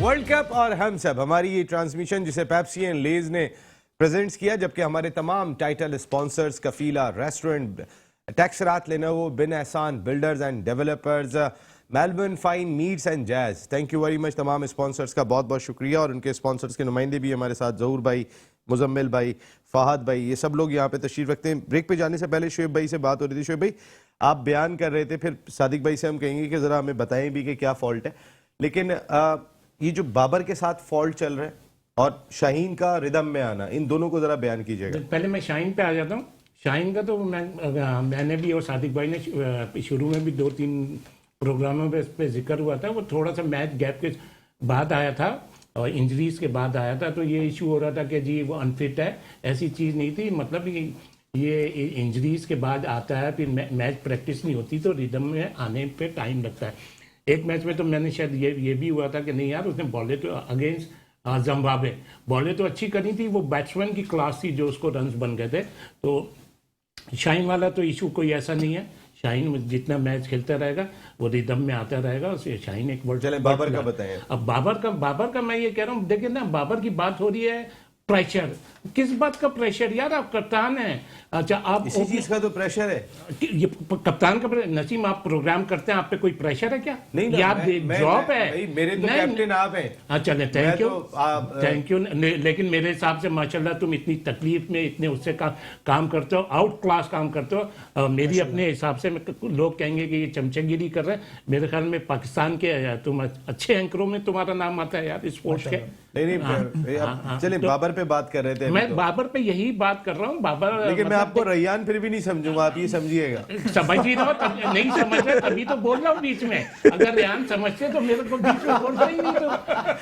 World cup और हम सब हमारी ये ट्रांसमिशन जिसे पेप्सी एंड लेज ने प्रेजेंट्स किया, जबकि हमारे तमाम टाइटल स्पॉन्सर्स कफीला रेस्टोरेंट, टैक्सरात, लेनोवो, बिन एहसान builders and developers, Melbourne fine meets and jazz, thank you very much. तमाम स्पॉन्सर्स का बहुत बहुत शुक्रिया और उनके स्पॉन्सर्स के नुमाइंदे भी हमारे साथ, जहूर भाई, मुजम्मिल भाई, फहद भाई, ये सब लोग यहाँ पे तशरीफ रखते हैं। ब्रेक पे जाने से पहले शोएब भाई से बात हो रही थी। शोएब भाई, आप बयान कर रहे थे, फिर सादिक भाई से हम कहेंगे कि ज़रा हमें बताएं भी कि क्या फॉल्ट है, लेकिन ये जो बाबर के साथ फॉल्ट चल रहा है और शाहीन का रिदम में आना, इन दोनों को जरा बयान कीजिएगा। पहले मैं शाहीन पे आ जाता हूँ। शाहीन का तो मैंने भी और सादिक भाई ने शुरू में भी 2-3 प्रोग्रामों पे इस पे जिक्र हुआ था। वो थोड़ा सा मैच गैप के बाद आया था और इंजरीज के बाद आया था, तो ये इशू हो रहा था कि जी वो अनफिट है। ऐसी चीज़ नहीं थी, मतलब ये इंजरीज के बाद आता है, फिर मैच प्रैक्टिस नहीं होती तो रिदम में आने पे टाइम लगता है। एक मैच में तो मैंने शायद ये भी हुआ था कि नहीं यार, उसने बॉले तो अगेंस्ट जिम्बाब्वे बॉलें तो अच्छी करी थी, वो बैट्समैन की क्लास थी जो उसको रन्स बन गए थे। तो शाहीन वाला तो इशू कोई ऐसा नहीं है। शाहीन जितना मैच खेलता रहेगा वो रिदम में आता रहेगा। शाहीन एक वर्ल्ड। चले बाबर का बताएं। अब बाबर का मैं ये कह रहा हूँ, देखिए ना, बाबर की बात हो रही है, प्रेशर, किस बात का प्रेशर यार? आप कप्तान हैं। अच्छा, आप इसी चीज का तो प्रेशर है, ये कप्तान का नसीम, आप प्रोग्राम करते हैं, आप पे कोई प्रेशर है क्या? नहीं ये आप जॉब है। मेरे तो कैप्टन आप हैं। हाँ चले, थैंक यू थैंक यू। लेकिन मेरे हिसाब से माशाल्लाह तुम इतनी तकलीफ में इतने उससे काम करते हो, आउट क्लास काम करते हो। मेरी अपने हिसाब से लोग कहेंगे कि ये चमचगिरी कर रहे हैं। मेरे ख्याल में पाकिस्तान के तुम अच्छे एंकरों में तुम्हारा नाम आता है यार स्पोर्ट्स के। नहीं, चलिए बाबर पे बात कर रहे थे। मैं बाबर पे यही बात कर रहा हूँ। बाबर, लेकिन मैं आपको रैयान फिर भी नहीं समझूंगा, आप ये समझिएगा। समझ ही रहो, नहीं समझ रहे तभी तो बोल रहा हूँ बीच में। अगर रैयान समझते तो मेरे को बीच में बोल रहा ही नहीं।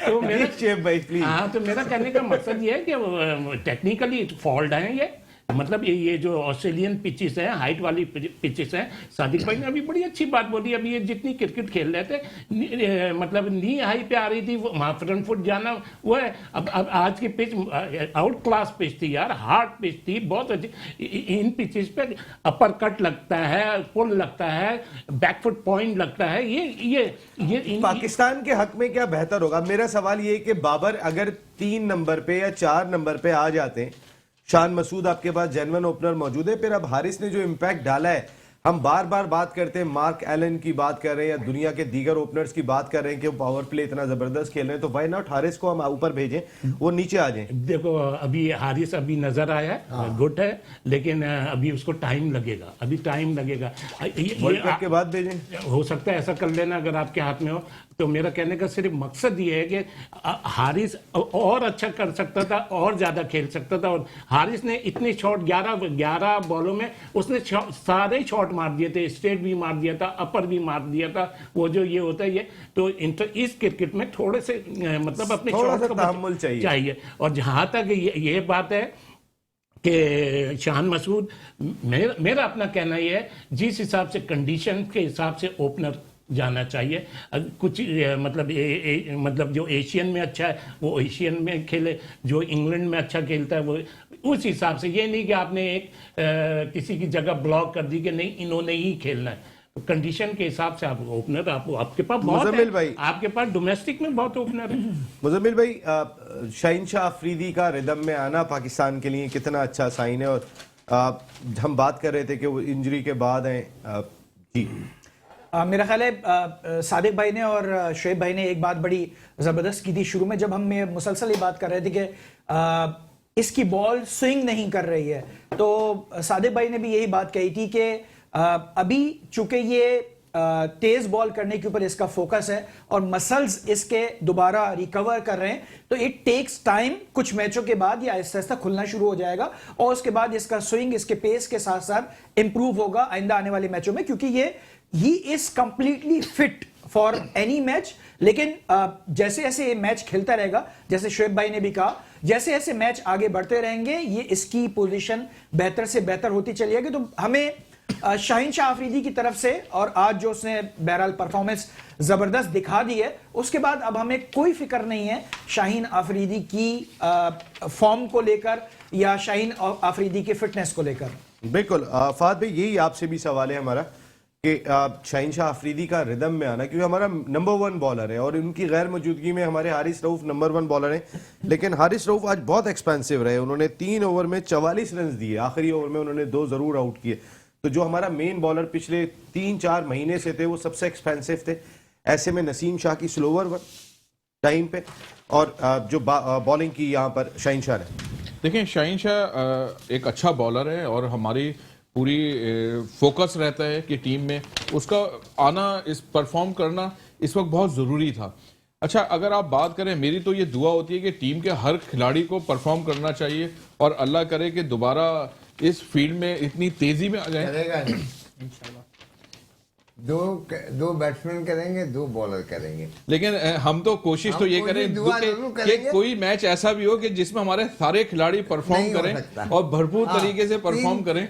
तो मेरा शेफ भाई प्लीज। हाँ, तो मेरा कहने का मकसद ये है कि टेक्निकली फॉल्ट है ये। मतलब ये जो ऑस्ट्रेलियन पिचेस हैं, हाइट वाली पिचेस हैं, सादिक भाई ने अभी बड़ी अच्छी बात बोली। अभी ये जितनी क्रिकेट खेल रहे थे, मतलब नी हाई पे आ रही थी, वहाँ फ्रंट फुट जाना वो है। अब आज की पिच आउट क्लास पिच थी यार, हार्ड पिच थी, बहुत अच्छी। इन पिचेस पे अपर कट लगता है, पुल लगता है, बैकफुट पॉइंट लगता है। ये पाकिस्तान के हक में क्या बेहतर होगा? मेरा सवाल ये है कि बाबर अगर 3 नंबर पे या 4 नंबर पे आ जाते हैं, शान मसूद आपके पास जेन्युइन ओपनर मौजूद है, फिर अब हारिस ने जो इम्पैक्ट डाला है, हम बार बार बात करते हैं, मार्क एलन की बात कर रहे हैं या दुनिया के दीगर ओपनर्स की बात कर रहे हैं कि वो पावर प्ले इतना जबरदस्त खेल रहे हैं, तो व्हाई नॉट हारिस को हम ऊपर भेजें, वो नीचे आ जाएं। देखो, अभी हारिस अभी नजर आया है, गुड है, लेकिन अभी उसको टाइम लगेगा, अभी टाइम लगेगा। वर्ल्ड कप के बाद भेजें, हो सकता है ऐसा कर लेना अगर आपके हाथ में हो। तो मेरा कहने का सिर्फ मकसद ये है कि हारिस और अच्छा कर सकता था, और ज्यादा खेल सकता था। और हारिस ने इतने शॉट 11 बॉलों में उसने सारे शॉट मार दिए थे, स्ट्रेट भी मार दिया था, अपर भी मार दिया था। वो जो ये होता है ये तो इस क्रिकेट में थोड़े से मतलब अपने शॉट का तहम्मुल चाहिए। और जहां तक ये बात है कि शान मसूद, मेरा अपना कहना ये है, जिस हिसाब से कंडीशन के हिसाब से ओपनर जाना चाहिए। कुछ मतलब जो एशियन में अच्छा है वो एशियन में खेले, जो इंग्लैंड में अच्छा खेलता है वो उस हिसाब से। ये नहीं कि आपने किसी की जगह ब्लॉक कर दी कि नहीं इन्होंने ही खेलना है। तो कंडीशन के हिसाब से आप ओपनर आपके पास बहुत है, भाई आपके पास डोमेस्टिक में बहुत ओपनर है। मुजम्मिल भाई, शाहीन शाह अफरीदी का रिदम में आना पाकिस्तान के लिए कितना अच्छा साइन है? और हम बात कर रहे थे कि वो इंजरी के बाद हैं। जी, मेरा ख्याल है सादिक भाई ने और शोएब भाई ने एक बात बड़ी ज़बरदस्त की थी शुरू में, जब हम मुसलसल ये बात कर रहे थे कि इसकी बॉल स्विंग नहीं कर रही है। तो सादिक भाई ने भी यही बात कही थी कि अभी चूंकि ये तेज बॉल करने के ऊपर इसका फोकस है और मसल्स इसके दोबारा रिकवर कर रहे हैं, तो इट टेक्स टाइम। कुछ मैचों के बाद ये आहिस्ता आहिस्ता खुलना शुरू हो जाएगा और उसके बाद इसका स्विंग इसके पेस के साथ साथ इंप्रूव होगा आइंदा आने वाले मैचों में, क्योंकि he is completely fit for any match. लेकिन जैसे जैसे ये मैच खेलता रहेगा, जैसे शोएब भाई ने भी कहा, जैसे जैसे मैच आगे बढ़ते रहेंगे ये इसकी पोजीशन बेहतर से बेहतर होती चली जाएगी। तो हमें शाहीन शाह अफरीदी की तरफ से, और आज जो उसने बहरहाल परफॉर्मेंस जबरदस्त दिखा दी है, उसके बाद अब हमें कोई फिक्र नहीं है शाहीन अफरीदी की फॉर्म को लेकर या शाहीन अफरीदी की फिटनेस को लेकर। बिल्कुल। फहद भाई, यही आपसे भी सवाल है हमारा कि शाहीन शाह अफरीदी का रिदम में आना, क्योंकि हमारा नंबर 1 बॉलर है और उनकी गैर मौजूदगी में हमारे हारिस रऊफ नंबर 1 बॉलर हैं। लेकिन हारिस रऊफ आज बहुत एक्सपेंसिव रहे, उन्होंने 3 ओवर में 44 रन दिए, आखिरी ओवर में उन्होंने 2 जरूर आउट किए। तो जो हमारा मेन बॉलर पिछले 3-4 महीने से थे वो सबसे एक्सपेंसिव थे। ऐसे में नसीम शाह की स्लोवर टाइम पे और जो बॉलिंग की यहाँ पर शाहीन शाह ने। देखिए शाहीन शाह एक अच्छा बॉलर है और हमारी पूरी फोकस रहता है कि टीम में उसका आना, इस परफॉर्म करना इस वक्त बहुत ज़रूरी था। अच्छा, अगर आप बात करें, मेरी तो ये दुआ होती है कि टीम के हर खिलाड़ी को परफॉर्म करना चाहिए और अल्लाह करे कि दोबारा इस फील्ड में इतनी तेजी में आ जाए। करेगा नहीं इंशाल्लाह। दो बैट्समैन करेंगे, 2 बॉलर करेंगे। लेकिन हम तो कोशिश तो ये करें कि कोई मैच ऐसा भी हो कि जिसमें हमारे सारे खिलाड़ी परफॉर्म करें और भरपूर तरीके से परफॉर्म करें।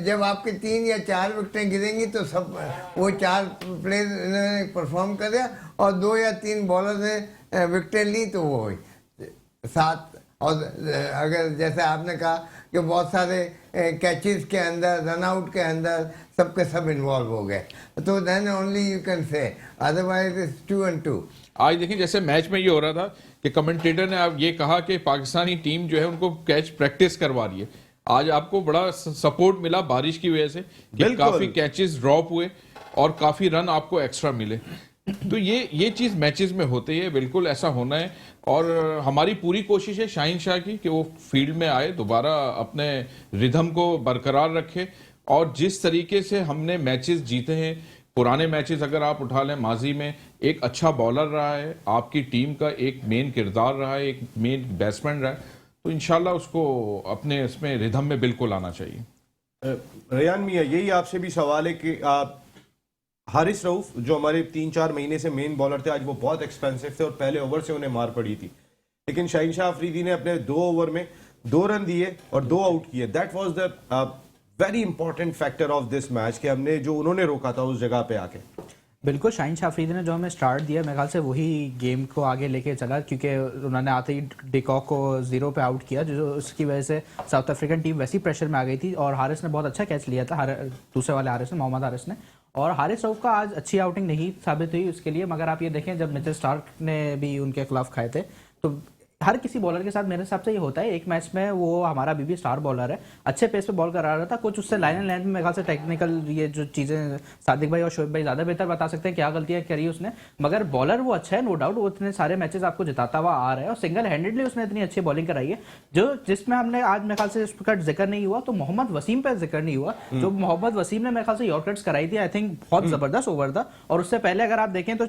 जब आपके 3 या 4 विकेटें गिरेंगी तो सब वो 4 प्लेयर ने परफॉर्म कर दिया और 2 या 3 बॉलर ने विकेटें ली तो वो हुई 7। और अगर जैसे आपने कहा कि बहुत सारे कैचेस के अंदर, रन आउट के अंदर सबके सब इन्वॉल्व हो गए, तो then only you can say, otherwise it's 2 and 2। आज देखिए जैसे मैच में ये हो रहा था कि कमेंटेटर ने अब ये कहा कि पाकिस्तानी टीम जो है उनको कैच प्रैक्टिस करवा रही है। आज आपको बड़ा सपोर्ट मिला बारिश की वजह से कि काफी कैचेस ड्रॉप हुए और काफी रन आपको एक्स्ट्रा मिले। तो ये चीज मैचेस में होती है, बिल्कुल ऐसा होना है। और हमारी पूरी कोशिश है शाहीन शाह की कि वो फील्ड में आए, दोबारा अपने रिदम को बरकरार रखे। और जिस तरीके से हमने मैचेस जीते हैं, पुराने मैचेस अगर आप उठा लें, माजी में एक अच्छा बॉलर रहा है, आपकी टीम का एक मेन किरदार रहा है, एक मेन बैट्समैन रहा है, तो इंशाल्लाह उसको अपने इसमें रिदम में बिल्कुल आना चाहिए। रेयान मियां, यही आपसे भी सवाल है कि हारिस रऊफ जो हमारे 3-4 महीने से मेन बॉलर थे, आज वो बहुत एक्सपेंसिव थे और पहले ओवर से उन्हें मार पड़ी थी। लेकिन शाहीन शाह अफरीदी ने अपने 2 ओवर में 2 रन दिए और 2 आउट किए। That was the very important factor of this match कि हमने जो उन्होंने रोका था उस जगह पे आके। बिल्कुल, शाहीन शाह अफरीदी ने जो हमें स्टार्ट दिया, मेरे ख्याल से वही गेम को आगे लेके चला, क्योंकि उन्होंने आते ही डिकॉक को 0 पे आउट किया, जो उसकी वजह से साउथ अफ्रीकन टीम वैसी प्रेशर में आ गई थी। और हारिस ने बहुत अच्छा कैच लिया था, दूसरे वाले हारिस ने, मोहम्मद हारिस ने। और हारिस रऊफ का आज अच्छी आउटिंग नहीं साबित हुई उसके लिए, मगर आप ये देखें जब मिचेल स्टार्क ने भी उनके खिलाफ खाए थे, तो हर किसी बॉलर के साथ मेरे हिसाब से ये होता है। एक मैच में वो हमारा बीबी स्टार बॉलर है, अच्छे पेस पे बॉल करा रहा था, कुछ उससे लाइन एंड लाइन में मेरे ख्याल से टेक्निकल ये जो चीजें सादिक भाई और शोएब भाई ज्यादा बेहतर बता सकते हैं क्या गलतियां करी उसने, मगर बॉलर वो अच्छा है, नो डाउट। वो इतने सारे मैचेस आपको जिताता हुआ आ रहा है और सिंगल हैंडेडली उसने इतनी अच्छी बॉलिंग कराई है। जो जिसमें हमने आज मेरे ख्याल से इसका जिक्र नहीं हुआ, तो मोहम्मद वसीम पे जिक्र नहीं हुआ। जो मोहम्मद वसीम ने मेरे ख्याल से यॉर्कर्स कराई थी, आई थिंक बहुत जबरदस्त ओवर था। और उससे पहले अगर आप देखें तो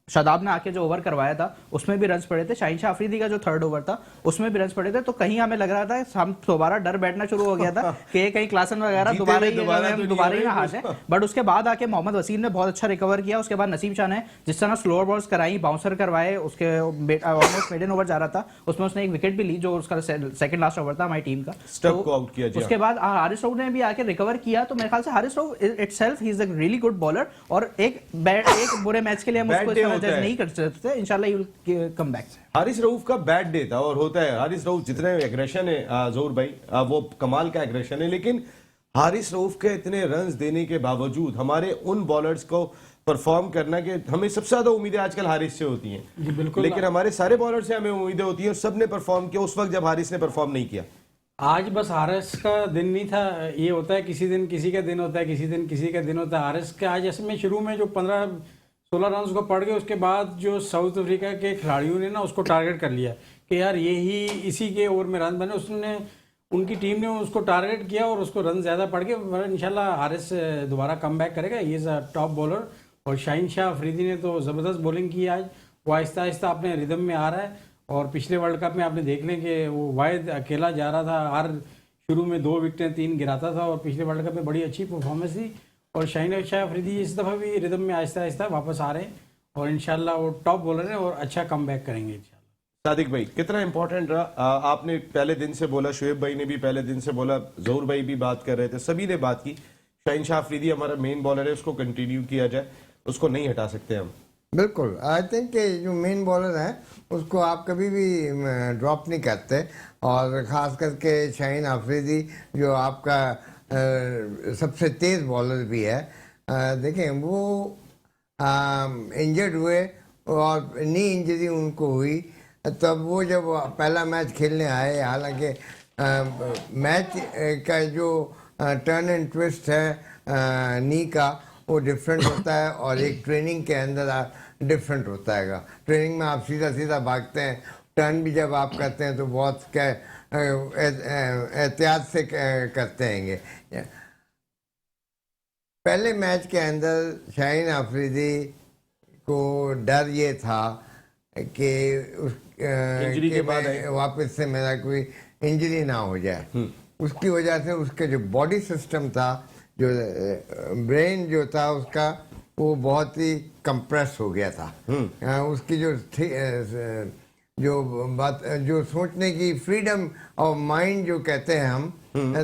शादाब ने आके जो ओवर करवाया था उसमें भी रन्स पड़े थे। शाहीन शाह अफरीदी का जो 3rd ओवर था उसमें भी रन्स पड़े थे। तो कहीं हमें लग रहा था, हम दोबारा डर बैठना शुरू हो गया था कि कहीं क्लासन वगैरह दोबारा ही ना हार जाए। बट उसके बाद आके मोहम्मद वसीम ने बहुत अच्छा रिकवर किया। उसके बाद नसीम शाह ने जिस तरह स्लोअर बॉल्स कराई, बाउंसर करवाए, उसके ऑलमोस्ट मेडन ओवर जा रहा था, उसमें उसने एक विकेट भी ली जो उसका सेकंड लास्ट ओवर था हमारी टीम का, स्टंप को आउट किया। उसके बाद हारिस रऊफ ने भी आके रिकवर किया। तो मेरे ख्याल से Haris Rauf itself he is a really good bowler और एक बुरे मैच के लिए हम उसको जज नहीं कर सकते। इंशाल्लाह he will come back. Haris Rauf का बैड डे था और होता है। हारिस रऊफ जितने एग्रेशन है जोर भाई, वो कमाल का एग्रेशन है, लेकिन हारिस रऊफ के इतने रन्स देने के बावजूद हमारे उन बॉलर्स को परफॉर्म करना कि हमें सबसे ज्यादा उम्मीदें आजकल हारिस से होती हैं, बिल्कुल, लेकिन हमारे सारे बॉलर से हमें उम्मीदें होती हैं और सबने परफॉर्म किया उस वक्त जब हारिस ने परफॉर्म नहीं किया। आज बस हारिस का दिन नहीं था, ये होता है किसी दिन किसी का दिन होता है, किसी दिन किसी का दिन होता है। हारिस के आज ऐसे में शुरू में जो 15-16 रन उसको पड़ गए, उसके बाद जो साउथ अफ्रीका के खिलाड़ियों ने ना उसको टारगेट कर लिया कि यार यही इसी के ओवर में रन बने। उसने उनकी टीम ने उसको टारगेट किया और उसको रन ज़्यादा पड़ गए। इंशाल्लाह हारिस दोबारा कम बैक करेगा, ये इज़ अ टॉप बॉलर। और शाहीन शाह अफरीदी ने तो ज़बरदस्त बॉलिंग की आज, वो आहिस्ता आहिस्ता अपने रिदम में आ रहा है। और पिछले वर्ल्ड कप में आपने देख लें कि वो वाहिद अकेला जा रहा था, हर शुरू में 2 विकेटें 3 गिराता था और पिछले वर्ल्ड कप में बड़ी अच्छी परफॉर्मेंस थी। और शाहीन शाह अफरीदी इस दफ़ा भी रिदम में आहिस्ता आहिस्ता वापस आ रहे हैं और इंशाल्लाह वो टॉप बॉलर हैं और अच्छा कम बैक करेंगे इंशाल्लाह। सादिक भाई, कितना इंपॉर्टेंट रहा, आपने पहले दिन से बोला, शुएब भाई ने भी पहले दिन से बोला, ज़ोहर भाई भी बात कर रहे थे, सभी ने बात की, शाहीन शाह अफरीदी हमारा मेन बॉलर है, उसको कंटिन्यू किया जाए, उसको नहीं हटा सकते हम। बिल्कुल, आई थिंक कि जो मेन बॉलर हैं उसको आप कभी भी ड्रॉप नहीं करते। और ख़ास करके शाहीन अफरीदी जो आपका सबसे तेज बॉलर भी है। देखें वो इंजर्ड हुए और नी इंजरी उनको हुई, तब वो जब पहला मैच खेलने आए, हालांकि मैच का जो टर्न एंड ट्विस्ट है नी का वो डिफरेंट होता है और एक ट्रेनिंग के अंदर डिफरेंट होता है। ट्रेनिंग में आप सीधा सीधा भागते हैं, टर्न भी जब आप करते हैं तो बहुत एहतियात से करते हैं। पहले मैच के अंदर शाहीन आफरीदी को डर ये था कि इंजरी के बाद वापस से मेरा कोई इंजरी ना हो जाए। उसकी वजह से उसके जो बॉडी सिस्टम था, जो ब्रेन जो था उसका, वो बहुत ही कंप्रेस हो गया था। उसकी जो बात, जो सोचने की फ्रीडम ऑफ माइंड जो कहते हैं हम,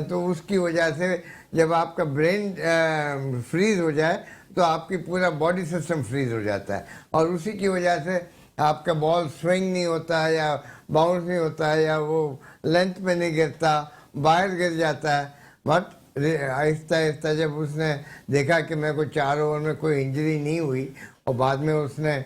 तो उसकी वजह से जब आपका ब्रेन फ्रीज हो जाए तो आपकी पूरा बॉडी सिस्टम फ्रीज हो जाता है और उसी की वजह से आपका बॉल स्विंग नहीं होता है या बाउंस नहीं होता है या वो लेंथ में नहीं गिरता, बाहर गिर जाता है। बट आहिस्ता आहिस्ता जब उसने देखा कि मेरे को 4 ओवर में कोई इंजरी नहीं हुई और बाद में उसने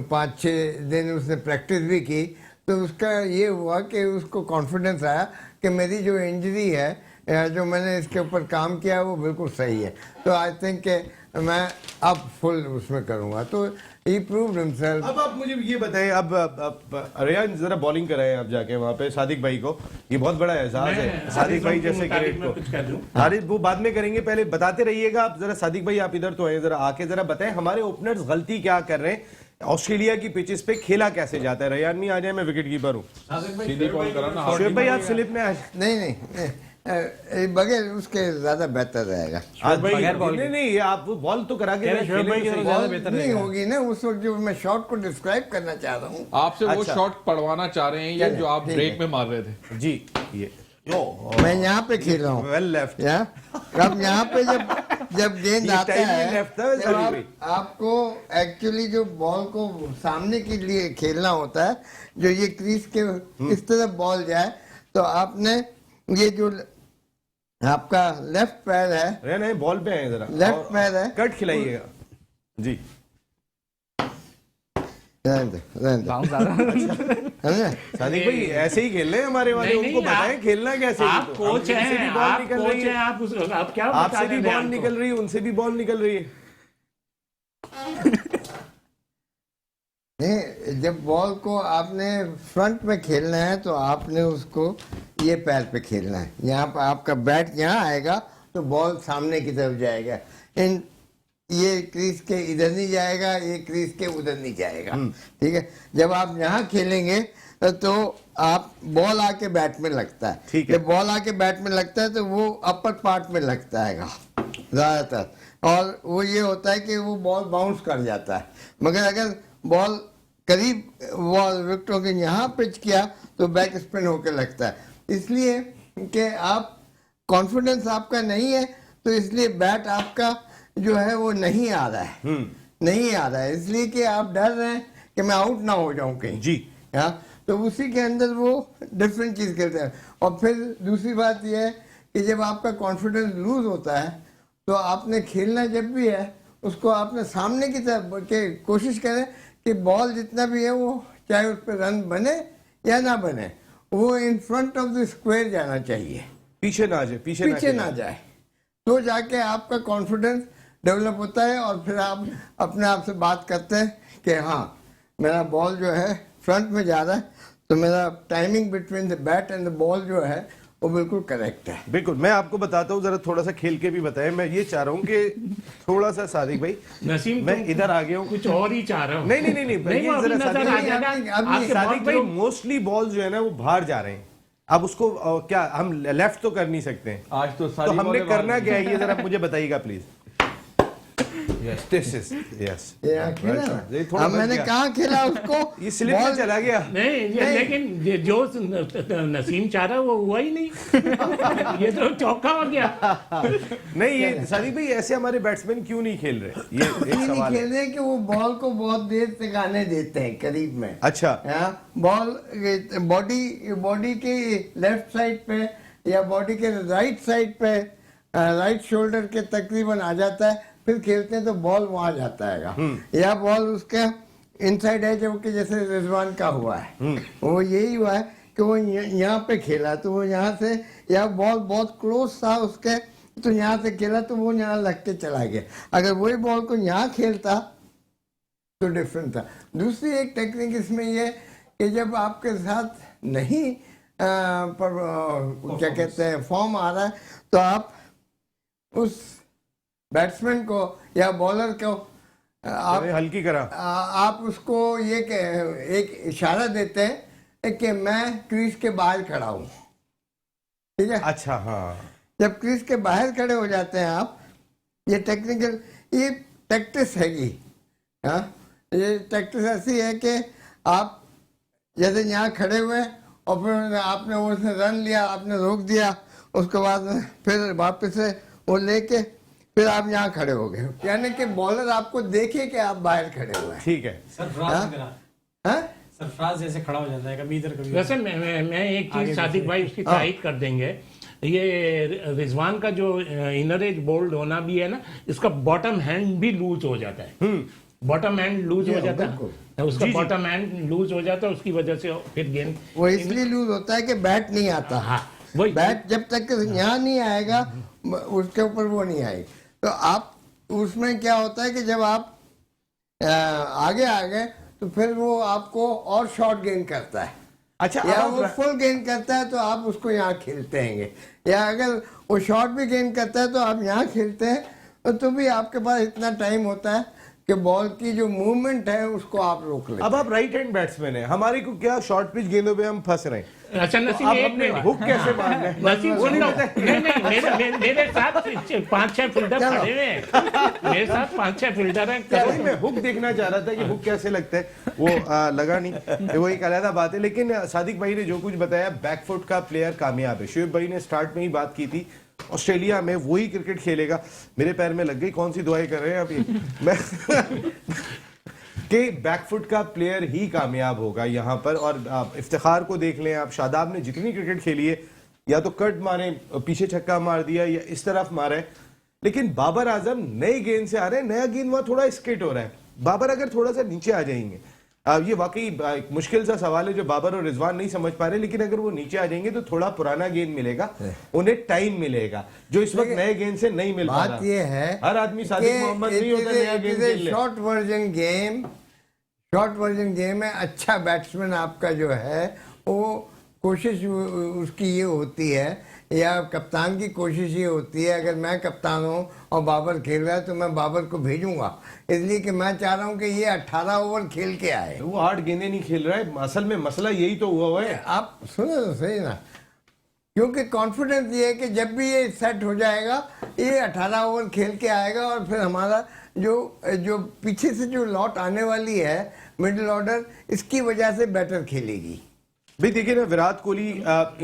5-6 दिन उसने प्रैक्टिस भी की, तो उसका ये हुआ कि उसको कॉन्फिडेंस आया कि मेरी जो इंजरी है या जो मैंने इसके ऊपर काम किया वो बिल्कुल सही है। तो आई थिंक कि मैं अब फुल उसमें करूँगा। तो ही प्रूव्ड हिमसेल्फ। अब आप मुझे ये बताएं, अब रेयान जरा बॉलिंग कराएं आप जाके वहाँ पे सादिक भाई को, ये बहुत बड़ा एहसास है सादिक भाई जैसे क्रिकेट को। हारिस वो बाद में करेंगे, पहले बताते रहिएगा आप जरा। सादिक भाई आप इधर तो हैं, जरा आके जरा बताएं हमारे ओपनर्स गलती क्या कर रहे हैं, ऑस्ट्रेलिया की पिचेस पे खेला कैसे जाता है। रेयान नहीं आ जाए, मैं विकेट कीपर हूँ। सीधी बॉल कराना। शोएब भाई आप स्लिप में आ नहीं बगैर उसके ज्यादा बेहतर रहेगा। नहीं नहीं, आप बॉल तो करा के नहीं होगी ना उस वक्त जो मैं शॉट को डिस्क्राइब करना चाह रहा हूँ। आपसे वो शॉट पढ़वाना चाह रहे हैं या जो आप ब्रेक में मार रहे थे। जी ये मैं यहाँ पे खेल रहा हूँ, वेल लेफ्ट। अब यहाँ पे जब गेंद आता है जब आपको एक्चुअली जो बॉल को सामने के लिए खेलना होता है, जो ये क्रीज के इस तरफ बॉल जाए, तो आपने ये जो आपका लेफ्ट पैर है, नहीं बॉल पे है जरा, लेफ्ट पैर है, कट खिलाइएगा जी। सादिक भाई ऐसे ही खेल रहे हैं हमारे वाले, उनको बताएं खेलना कैसे। आप कोच हैं, आप कोच हैं, आप क्या आपसे भी बॉल निकल रही है, उनसे भी बॉल निकल रही है। नहीं, जब बॉल को आपने फ्रंट में खेलना है तो आपने उसको ये पैर पे खेलना है। यहाँ पर आपका बैट यहाँ आएगा तो बॉल सामने की तरफ जाएगा, इन ये क्रीज के इधर नहीं जाएगा, ये क्रीज के उधर नहीं जाएगा। ठीक है, जब आप यहाँ खेलेंगे तो आप बॉल आके बैट में लगता है। ठीक है, जब बॉल आके बैट में लगता है तो वो अपर पार्ट में लगता है ज्यादातर, और वो ये होता है कि वो बॉल बाउंस कर जाता है। मगर अगर बॉल करीब बॉल विकेटों के यहाँ पिच किया तो बैक स्पिन होकर लगता है, इसलिए कि आप कॉन्फिडेंस आपका नहीं है, तो इसलिए बैट आपका जो है वो नहीं आ रहा है, नहीं आ रहा है, इसलिए कि आप डर रहे हैं कि मैं आउट ना हो जाऊं कहीं जी। तो उसी के अंदर वो डिफरेंट चीज करते हैं। और फिर दूसरी बात यह है कि जब आपका कॉन्फिडेंस लूज होता है तो आपने खेलना जब भी है उसको आपने सामने की तरफ के कोशिश करें कि बॉल जितना भी है वो चाहे उस पर रन बने या ना बने, वो in front of the square जाना चाहिए, पीछे ना जाए, पीछे ना जाए, तो जाके आपका कॉन्फिडेंस डेवलप होता है और फिर आप अपने आप से बात करते हैं कि हाँ मेरा बॉल जो है फ्रंट में जा रहा है, तो मेरा timing between the bat and the ball जो है वो बिल्कुल करेक्ट है। बिल्कुल, मैं आपको बताता हूँ, जरा थोड़ा सा खेल के भी बताएं। मैं ये चाह रहा हूँ कि थोड़ा सा सादिक भाई, नसीम मैं इधर आ गया हूँ, कुछ और ही चाह रहा हूँ। नहीं नहीं नहीं, नहीं, वो अभी नजर आ जाएगा। सादिक भाई मोस्टली बॉल जो है ना वो बाहर जा रहे हैं। अब उसको क्या हम लेफ्ट तो कर नहीं सकते हैं आज तो हमने करना क्या है, ये जरा मुझे बताइएगा please. Yes, this is yes. अब मैंने कहाँ खेला उसको, ये स्लिप में चला गया। नहीं, लेकिन जो नसीम चाह रहा है वो हुआ ही नहीं। ये तो चौका हो गया। नहीं, ये सादिक भाई ऐसे हमारे बैट्समैन क्यों नहीं खेल रहे, ये एक सवाल खेल रहे हैं कि वो बॉल को बहुत देर तक आने देते हैं करीब में। अच्छा, बॉल बॉडी के लेफ्ट साइड पे या बॉडी के राइट साइड पे राइट शोल्डर के तकरीबन आ जाता है, फिर खेलते हैं तो बॉल वहां जाता है, या बॉल उसके इनसाइड है, जो कि जैसे रिजवान का हुआ है, वो यही हुआ है कि वो यहाँ पे खेला तो वो यहाँ से, या बॉल बहुत क्लोज था उसके, तो यहाँ से खेला तो वो यहाँ लग के चला गया। अगर वही बॉल को यहाँ खेलता तो डिफरेंट था। दूसरी एक टेक्निक इसमें ये कि जब आपके साथ नहीं क्या कहते हैं फॉर्म आ रहा है, तो आप उस बैट्समैन को या बॉलर को आप हल्की करा, आप उसको ये एक इशारा देते हैं कि मैं क्रीज के बाहर खड़ा हूं, ठीक है। अच्छा, हाँ, जब क्रीज के बाहर खड़े हो जाते हैं आप, ये टेक्निकल, ये प्रैक्टिस हैगी, हाँ, ये प्रैक्टिस ऐसी है कि आप जैसे यहाँ खड़े हुए और फिर आपने उसने रन लिया, आपने रोक दिया, उसके बाद फिर वापस से वो लेके फिर आप यहाँ खड़े हो गए, यानी कि बॉलर आपको देखे कि आप बाहर खड़े हुए हैं। ठीक है। सरफराज जैसे खड़ा हो जाता है कभी इधर कभी वैसे मैं एक चीज सादिक भाई उसकी तारीफ कर देंगे, ये रिजवान का जो इनर एज बोल्ड होना भी है ना, इसका बॉटम हैंड भी लूज हो जाता है, बॉटम हैंड लूज हो जाता है, उसका बॉटम हैंड लूज हो जाता है, उसकी वजह से फिर गेंद वो इसलिए लूज होता है कि बैट नहीं आता। हाँ, वही बैट जब तक यहाँ नहीं आएगा उसके ऊपर वो नहीं आएगी। तो आप उसमें क्या होता है कि जब आप आगे आ गए तो फिर वो आपको और शॉर्ट गेन करता है। अच्छा, या वो फुल गेन करता है तो आप उसको यहाँ खेलते हैं, या अगर वो शॉर्ट भी गेन करता है तो आप यहाँ खेलते हैं, तो भी आपके पास इतना टाइम होता है कि बॉल की जो मूवमेंट है उसको आप रोक लेते हैं। अब आप राइट हैंड बैट्समैन है, हमारे को क्या शॉर्ट पिच गेंदों पे हम फंस रहे हैं, अच्छा तो नसीब अब एक हमने मिनट हुक कैसे मारना है? नसीब सुन लो, नहीं मेरे साथ 5-6 फील्डर खड़े हुए हैं, मेरे साथ 5-6 फील्डर हैं। वही मैं हुक देखना चाह रहा था कि हुक कैसे लगता है, वो लगा नहीं, वो एक अलग बात है। लेकिन सादिक भाई ने जो कुछ बताया, बैकफुट का प्लेयर कामयाब है। शुएब भाई ने स्टार्ट में ही बात की थी, ऑस्ट्रेलिया में वही क्रिकेट खेलेगा। मेरे पैर में लग गई, कौन सी दुआएं कर रहे हैं अभी मैं कि बैकफुट का प्लेयर ही कामयाब होगा यहाँ पर। और आप इफ्तिखार को देख लें, आप शादाब ने जितनी क्रिकेट खेली है, या तो कट मारे, पीछे छक्का मार दिया, या इस तरफ मारा है, लेकिन बाबर आजम नई गेंद से आ रहे हैं, नया गेंद वहां थोड़ा स्किट हो रहा है। बाबर अगर थोड़ा सा नीचे आ जाएंगे, ये वाकई एक मुश्किल सा सवाल है जो बाबर और रिजवान नहीं समझ पा रहे, लेकिन अगर वो नीचे आ जाएंगे तो थोड़ा पुराना गेंद मिलेगा, उन्हें टाइम मिलेगा जो इस वक्त नए गेंद से नहीं मिल पा रहा। बात ये है, हर आदमी सादिक मोहम्मद नहीं होता नया गेंद खेल ले। शॉर्ट वर्जन गेम है। अच्छा बैट्समैन आपका जो है वो कोशिश उसकी ये होती है, या कप्तान की कोशिश ये होती है, अगर मैं कप्तान हूँ और बाबर खेल रहा है तो मैं बाबर को भेजूंगा, इसलिए कि मैं चाह रहा हूँ कि ये 18 ओवर खेल के आए। वो 8 गेंदें नहीं खेल रहा है, असल में मसला यही तो हुआ है। आप सुनो तो सही ना, क्योंकि कॉन्फिडेंस ये है कि जब भी ये सेट हो जाएगा, ये 18 ओवर खेल के आएगा, और फिर हमारा जो पीछे से जो लॉट आने वाली है मिडिल ऑर्डर, इसकी वजह से बेटर खेलेगी। भाई देखिए ना, विराट कोहली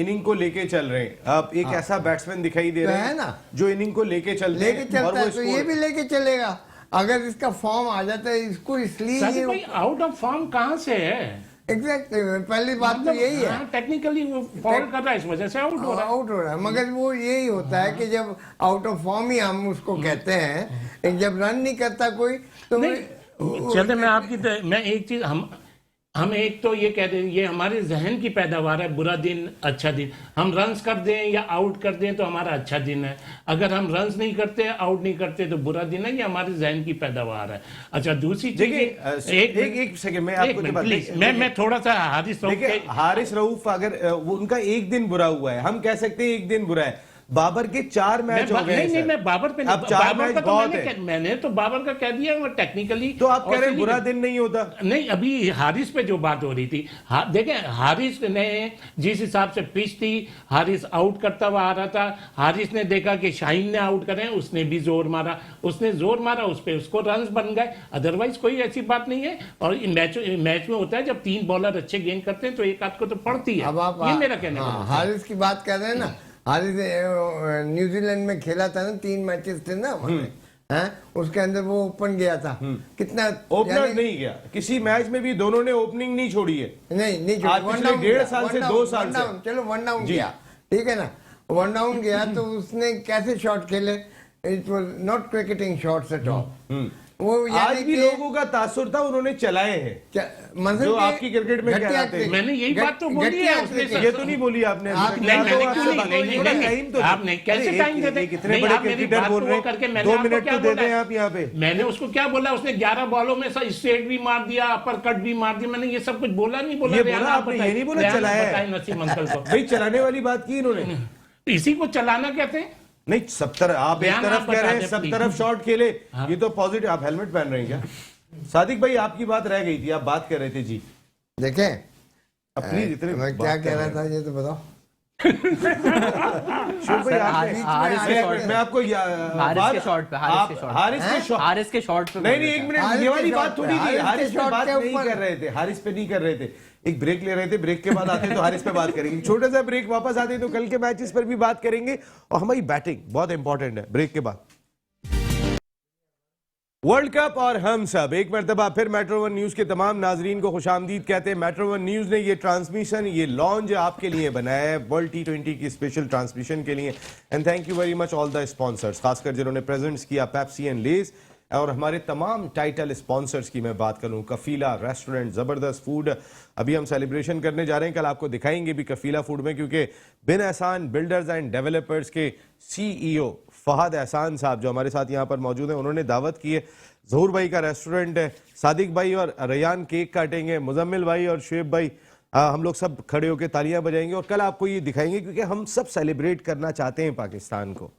इनिंग को लेके चल रहे हैं, अब एक ऐसा बैट्समैन दिखाई दे तो रहा है है ना, जो इनिंग को लेके चलता है, और है, वो तो ये भी लेके चलेगा अगर इसका फॉर्म आ जाता है। इसको इसलिए सादिक भाई आउट ऑफ फॉर्म कहाँ से है? एग्जैक्टली पहली बात तो यही है, टेक्निकली वो फॉल कर रहा है, इस वजह से आउट हो रहा है। आउट हो रहा है, मगर वो यही होता है कि जब आउट ऑफ फॉर्म ही हम उसको कहते हैं, जब रन नहीं करता कोई तो चलते मैं एक चीज हम एक तो ये कहते हैं, ये हमारे जहन की पैदावार है, बुरा दिन अच्छा दिन। हम रन्स कर दें या आउट कर दें तो हमारा अच्छा दिन है, अगर हम रन्स नहीं करते आउट नहीं करते तो बुरा दिन है, ये हमारे जहन की पैदावार है। अच्छा दूसरी चीज, एक सेकंड में आपको प्लीज मैं थोड़ा सा हारिस रऊफ, अगर वो उनका एक दिन बुरा हुआ है, हम कह सकते हैं एक दिन बुरा है। बाबर के 4 मैच हो गए। नहीं मैं बाबर पे अब 4 मैच बहुत है। मैंने तो बाबर का कह दिया, टेक्निकली तो आप कह रहे हैं बुरा दिन नहीं होता? नहीं, अभी हारिस पे जो बात हो रही थी, देखें हारिस ने जिस हिसाब से पिच थी, हारिस आउट करता हुआ आ रहा था, हारिस ने देखा कि शाहीन ने आउट करे, उसने भी जोर मारा, उस पे उसको रन्स बन गए, अदरवाइज कोई ऐसी बात नहीं है। और मैच में होता है जब 3 बॉलर अच्छे गेंद करते हैं तो एक आध को तो पड़ती है। अब आप ये मेरा कहने का हारिस की बात कर रहे हैं ना, हारिस न्यूजीलैंड में खेला था ना, 3 मैचेस थे ना हमारे, हैं उसके अंदर वो ओपन गया था, कितना ओपनर नहीं गया किसी मैच में भी, दोनों ने ओपनिंग नहीं छोड़ी है। नहीं आज पिछले 1.5 साल से 2 साल से चलो 1 डाउन गया, ठीक है ना, वन डाउन गया तो उसने कैसे शॉट खेले, it was not cricketing shots at all. वो आज यानी भी कि लोगों का तासुर था, उन्होंने चलाए हैं मतलब जो कि आपकी क्रिकेट में घटिया कहलाते हैं। क्रिकेट। मैंने यही बात तो बोली है, घटिया उसने क्रिकेट। ये तो नहीं बोली आपने आप अभी तक। नहीं, मैं तो मैंने आपसे क्यों बात- नहीं, थोड़ा नहीं, टाइम तो आप नहीं, कैसे अरे टाइम एक- देते? एक इतने नहीं, बड़े आप मेरी क्रिकेटर बात बोल को रहे वो करके हैं, मैंने 2 आपको मिनट क्या तो दे बोला? दें आप यहाँ पे। मैंने उसको क्या बोला, उसने 11 बॉलों में स्ट्रेट भी मार दिया, अपर कट भी मार दिया, मैंने ये सब कुछ बोला नहीं बोला? ये रेहान, बोला आप आपने, बताइए। ये नहीं बोला रेहान, चलाया है। बताइए नसीम अंकल को। भाई चलाने वाली बात की इन्होंने। इसी को चलाना कहते हैं। नहीं, सब तरफ आप एक बयान तरफ आप कह रहे बता हैं, दें, सब प्लीज। तरफ शॉट खेले, ये तो पॉजिटिव। आप हेलमेट पहन रहे हैं क्या? सादिक भाई आपकी बात रह गई थी, आप बात कर रहे थे जी। देखें अब प्लीज इतने मैं क्या कह रहा था ये तो बताओ। शुभ भाई आपने हारिस के शॉट मैं आपको हारिस के शॉट पे, हारिस के शॉट पे। हारिस के शॉट हारिस के शॉट पे नहीं नहीं, एक मिनट, हारिस ये के वाली शॉट बात पे, थोड़ी थी। हारिस के हारिस पे शॉट बात के नहीं ऊपर। कर रहे थे, हारिस पे नहीं कर रहे थे। एक ब्रेक ले रहे थे, ब्रेक के बाद आते तो हारिस पे बात करेंगे। छोटा सा ब्रेक, वापस आते तो कल के मैचेस पर भी बात करेंगे और हमारी बैटिंग बहुत इंपॉर्टेंट है ब्रेक के बाद। वर्ल्ड कप और हम सब एक मरतबा फिर मेट्रो वन न्यूज के तमाम नाजरीन को खुशामदीद कहते हैं। मेट्रो वन न्यूज ने ये ट्रांसमिशन, ये लॉन्च आपके लिए बनाया है वर्ल्ड T20 की स्पेशल ट्रांसमिशन के लिए। And thank you very much all the sponsors, खासकर जिन्होंने प्रेजेंट्स किया पेप्सी एंड लेज, और हमारे तमाम टाइटल स्पॉन्सर्स की मैं बात करूं, कफीला रेस्टोरेंट, जबरदस्त फूड। अभी हम सेलिब्रेशन करने जा रहे हैं, कल आपको दिखाएंगे भी कफीला फूड में, क्योंकि बिन एहसान बिल्डर्स एंड डेवलपर्स के CEO फहद एहसान साहब जो हमारे साथ यहाँ पर मौजूद हैं, उन्होंने दावत की है। जहूर भाई का रेस्टोरेंट है, सादिक भाई और रैयान केक काटेंगे, मुजम्मिल भाई और शुएब भाई हम लोग सब खड़े होकर तालियां बजाएंगे और कल आपको ये दिखाएंगे, क्योंकि हम सब सेलिब्रेट करना चाहते हैं पाकिस्तान को।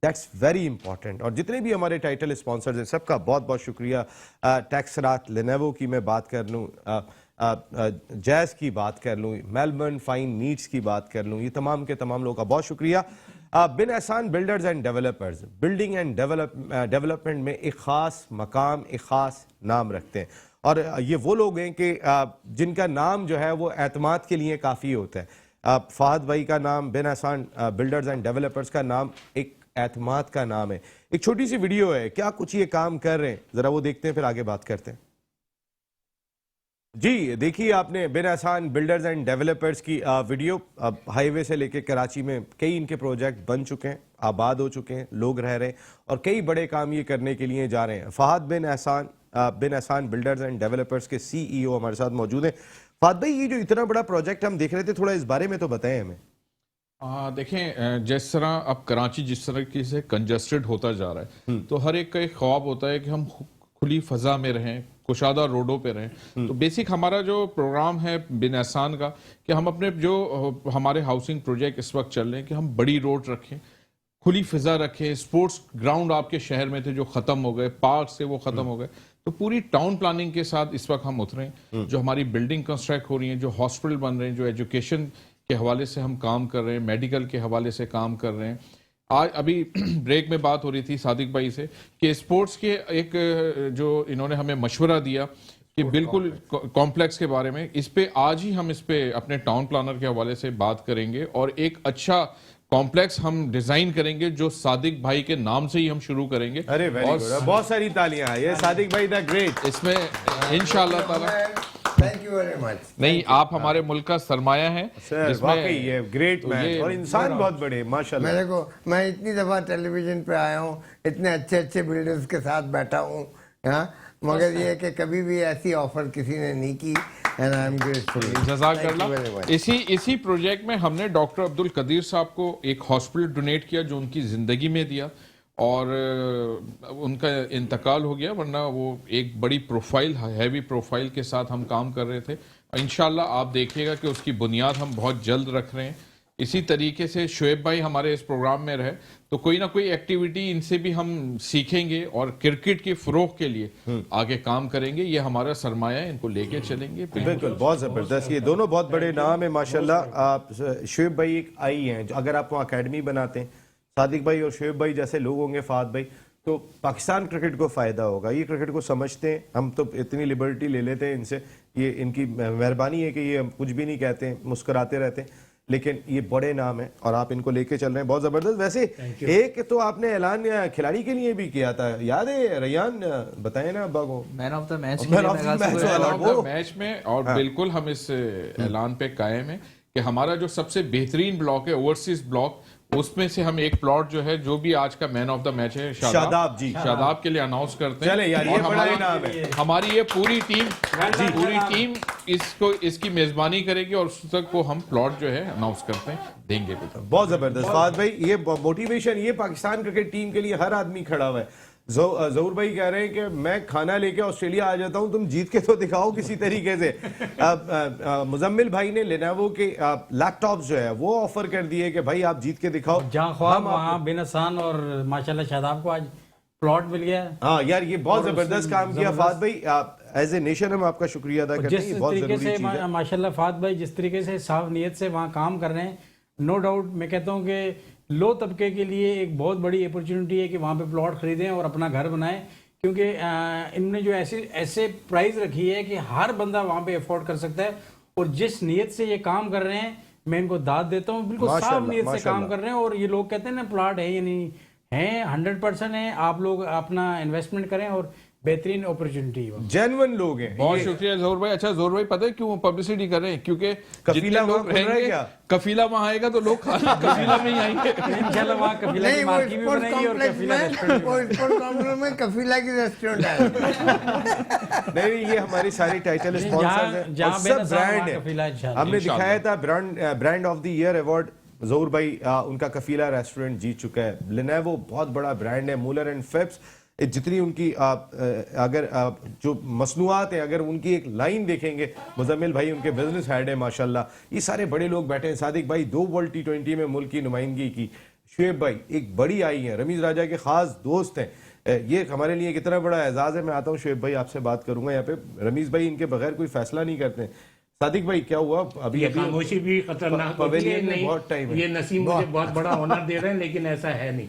That's very important. और जितने भी हमारे टाइटल स्पॉन्सर्स हैं सबका बहुत बहुत शुक्रिया। टैक्सरात, लेनोवो की मैं बात कर लूँ, जैज़ की बात कर लूँ, मेलबर्न फाइन नीड्स की बात कर लूँ, ये तमाम के तमाम लोगों का बहुत शुक्रिया। बिन एहसान builders and developers building and development में एक ख़ास मकाम, एक ख़ास नाम रखते हैं, और ये वो लोग हैं कि जिनका नाम जो है वो एतमाद के लिए काफ़ी होता है। फहद भाई का नाम, बिन एहसान बिल्डर्स एंड डेवलपर्स का नाम एक एतमाद का नाम है। एक छोटी सी वीडियो है, क्या कुछ ये काम कर रहे हैं, जरा वो देखते हैं, फिर आगे बात करते हैं। जी देखिए आपने बिन एहसान बिल्डर्स एंड डेवलपर्स की वीडियो। अब हाईवे से लेके कराची में कई इनके प्रोजेक्ट बन चुके हैं, आबाद हो चुके हैं, लोग रह रहे हैं और कई बड़े काम ये करने के लिए जा रहे हैं। फहद बिन एहसान बिल्डर्स एंड डेवलपर्स के CEO हमारे साथ मौजूद हैं। फहद भाई, ये जो इतना बड़ा प्रोजेक्ट हम देख रहे थे, थोड़ा इस बारे में तो बताएं हमें। देखें, जिस तरह अब कराची जिस तरह से कंजस्टेड होता जा रहा है, तो हर एक का एक ख्वाब होता है कि हम खुली फजा में रहें, कुशादा रोडों पे रहें। तो बेसिक हमारा जो प्रोग्राम है बिन एहसान का, कि हम अपने जो हमारे हाउसिंग प्रोजेक्ट इस वक्त चल रहे हैं, कि हम बड़ी रोड रखें, खुली फिजा रखें। स्पोर्ट्स ग्राउंड आपके शहर में थे जो ख़त्म हो गए, पार्क से वो ख़त्म हो गए, तो पूरी टाउन प्लानिंग के साथ इस वक्त हम उतरे हैं। जो हमारी बिल्डिंग कंस्ट्रक्ट हो रही हैं, जो हॉस्पिटल बन रहे हैं, जो एजुकेशन के हवाले से हम काम कर रहे हैं, मेडिकल के हवाले से काम कर रहे हैं। आज अभी ब्रेक में बात हो रही थी सादिक भाई से कि स्पोर्ट्स के एक जो इन्होंने हमें मशवरा दिया कि बिल्कुल कॉम्प्लेक्स के बारे में, इस पे आज ही हम इस पे अपने टाउन प्लानर के हवाले से बात करेंगे और एक अच्छा कॉम्प्लेक्स हम डिजाइन करेंगे जो सादिक भाई के नाम से ही हम शुरू करेंगे। अरे वेरी गुड, बहुत सारी तालियां। ये सादिक भाई द ग्रेट, इसमें इंशाअल्लाह ताला। Thank you very much. नहीं, आप हमारे मुल्क का सरमाया हैं। सर वाकई ये ग्रेट मैन ये और इंसान बहुत बड़े माशाल्लाह। मेरे को, मैं इतनी दफ़ा टेलीविजन पे आया हूँ, इतने अच्छे अच्छे बिल्डर्स के साथ बैठा हूँ यहाँ, मगर ये है कि कभी भी ऐसी ऑफर किसी ने नहीं की। And I am grateful. जज़ाकल्लाह। इसी प्रोजेक्ट में हमने डॉक्टर अब्दुल कदीर साहब को एक हॉस्पिटल डोनेट किया जो उनकी ज़िंदगी में दिया, और उनका इंतकाल हो गया, वरना वो एक बड़ी प्रोफाइल, हैवी प्रोफाइल के साथ हम काम कर रहे थे। इंशाल्लाह आप देखिएगा कि उसकी बुनियाद हम बहुत जल्द रख रहे हैं। इसी तरीके से शुएब भाई हमारे इस प्रोग्राम में रहे, तो कोई ना कोई एक्टिविटी इनसे भी हम सीखेंगे और क्रिकेट के फरोग के लिए आगे काम करेंगे। ये हमारा सरमाया है, इनको लेके चलेंगे। बिल्कुल, बहुत जबरदस्त। ये दोनों बहुत बड़े नाम है माशाल्लाह। आप शुएब भाई एक आई हैं, अगर आप वहाँ अकेडमी बनाते हैं, सादिक भाई और शुएब भाई जैसे लोग होंगे, फहद भाई, तो पाकिस्तान क्रिकेट को फ़ायदा होगा। ये क्रिकेट को समझते हैं, हम तो इतनी लिबर्टी ले लेते हैं इनसे, ये इनकी मेहरबानी है कि ये कुछ भी नहीं कहते हैं, मुस्कुराते रहते हैं, लेकिन ये बड़े नाम है और आप इनको लेके चल रहे हैं, बहुत ज़बरदस्त। वैसे एक तो आपने ऐलान खिलाड़ी के लिए भी किया था, याद है रैयान? बताएं ना अब्बा को। Man of the match match में, और बिल्कुल हम इस ऐलान पे कायम है कि हमारा जो सबसे बेहतरीन ब्लॉक है, ओवरसीज ब्लॉक, उसमें से हम एक प्लॉट जो है, जो भी आज का मैन ऑफ द मैच है, शादाब जी। शादाब के लिए अनाउंस करते हैं। चले यार, ये और बड़ा इनाम है। हमारी ये पूरी टीम इसकी मेजबानी करेगी और उस तक को हम प्लॉट जो है अनाउंस करते हैं, देंगे भी। बहुत जबरदस्त फाद भाई, ये मोटिवेशन, ये पाकिस्तान क्रिकेट टीम के लिए हर आदमी खड़ा हुआ है। जहूर भाई कह रहे हैं कि मैं खाना लेके ऑस्ट्रेलिया आ जाता हूं, तुम जीत के तो दिखाओ किसी तरीके से। मुजम्मिल भाई ने लेनोवो के लैपटॉप्स जो है वो ऑफर कर दिए कि भाई आप जीत के दिखाओ। जहाँ ख्वाब वहाँ बिन हसान और माशाल्लाह शादाब को आज प्लॉट मिल गया। हाँ यार, ये बहुत जबरदस्त काम किया फाद भाई। एज ए नेशन हम आपका शुक्रिया अदा करते हैं, जिस बहुत तरीके जरूरी से चीज है। माशाल्लाह फात भाई जिस तरीके से साफ नीयत से वहाँ काम कर रहे हैं, नो डाउट मैं कहता हूँ कि लो तबके के लिए एक बहुत बड़ी अपॉर्चुनिटी है कि वहाँ पे प्लॉट खरीदें और अपना घर बनाएं, क्योंकि इनने जो ऐसे प्राइस रखी है कि हर बंदा वहाँ पे अफोर्ड कर सकता है। और जिस नीयत से ये काम कर रहे हैं, मैं इनको दाद देता हूँ, बिल्कुल साफ माशाल्लाह, नीयत से माशाल्लाह। काम कर रहे हैं। और ये लोग कहते हैं ना प्लॉट है या नहीं है, 100% है। आप लोग अपना इन्वेस्टमेंट करें और बेहतरीन अपॉर्चुनिटी है। जेन्युइन लोग हैं बहुत ये। शुक्रिया जोहर भाई। अच्छा जोहर भाई, पता है क्यों पब्लिसिटी कर रहे हैं? क्योंकि कफीला जितने वहाँ लोग खुल रहा है रहेंगे, क्या? कफीला वहाँ आएगा तो लोग खाली कफीला में ही आएंगे। इंशाल्लाह वहाँ कफीला की नहीं, वो मार्केट भी स्पोर्ट्स बनेगी और कॉम्प्लेक्स कफीला में, रेस्टोरेंट भी वो स्पोर्ट्स कॉम्प्लेक्स में कफीला की रेस्टोरेंट है। नहीं, ये हमारी सारी टाइटल नहीं, स्पॉन्सर्स जहाँ- हैं जहाँ और सब बेनज़ार ब्रांड वहाँ है। कफीला इंशाल्लाह। हमने इंशाल्लाह। दिखाया था brand of the year award. Zahoor भाई उनका कफीला रेस्टोरेंट जीत चुका है। लेनोवो बहुत बड़ा ब्रांड है। मूलर एंड फिप्स, जितनी उनकी अगर जो मसनूआत है, अगर उनकी एक लाइन देखेंगे, मुजम्मिल भाई उनके बिजनेस हेड है माशाल्लाह। ये सारे बड़े लोग बैठे हैं। सादिक भाई 2 वर्ल्ड T20 में मुल्क की नुमाइंदगी की। शुएब भाई एक बड़ी आई है, रमीज राजा के खास दोस्त हैं। ये हमारे लिए कितना बड़ा एजाज है। मैं आता हूँ शुएब भाई, आपसे बात करूंगा यहाँ पे। रमीज भाई इनके बगैर कोई फैसला नहीं करते। सादिक भाई क्या हुआ अभी? ये खामोशी भी खतरनाक होती है। पवेलियन में नहीं, बहुत टाइम है। ये नसीम मुझे बहुत बड़ा ऑनर दे रहे हैं, लेकिन ऐसा है नहीं।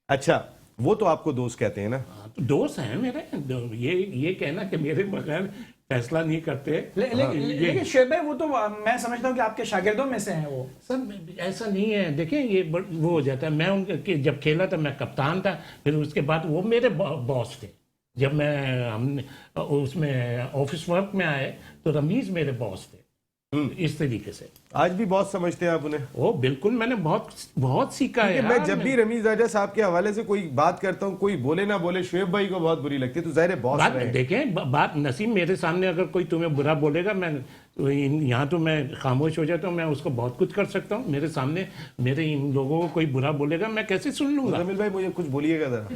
अच्छा, वो तो आपको दोस्त कहते हैं ना। तो दोस्त हैं मेरे। ये कहना कि मेरे बगैर फैसला नहीं करते। लेकिन शुएब भाई वो तो मैं समझता हूँ कि आपके शागिर्दों में से हैं वो। सर ऐसा नहीं है। देखें ये वो हो जाता है। मैं उनके जब खेला था मैं कप्तान था, फिर उसके बाद वो मेरे बॉस थे। जब हमने उसमें ऑफिस वर्क में आए तो रमीज मेरे बॉस थे। इस तरीके से आज भी बहुत समझते हैं आप उन्हें? ओ बिल्कुल, मैंने बहुत सीखा है। मैं जब भी रमीज राजा साहब के हवाले से कोई बात करता हूँ, कोई बोले ना बोले, शुएब भाई को बहुत बुरी लगती है, तो जाहिर है बॉस बात रहे हैं। देखें, बात नसीम मेरे सामने अगर कोई तुम्हें बुरा बोलेगा, मैं यहाँ तो मैं खामोश हो जाता हूँ। मैं उसको बहुत कुछ कर सकता हूँ। मेरे सामने मेरे इन लोगों को कोई बुरा बोलेगा, मैं कैसे सुन लूंगा? मुजम्मिल भाई मुझे कुछ बोलिएगा जरा।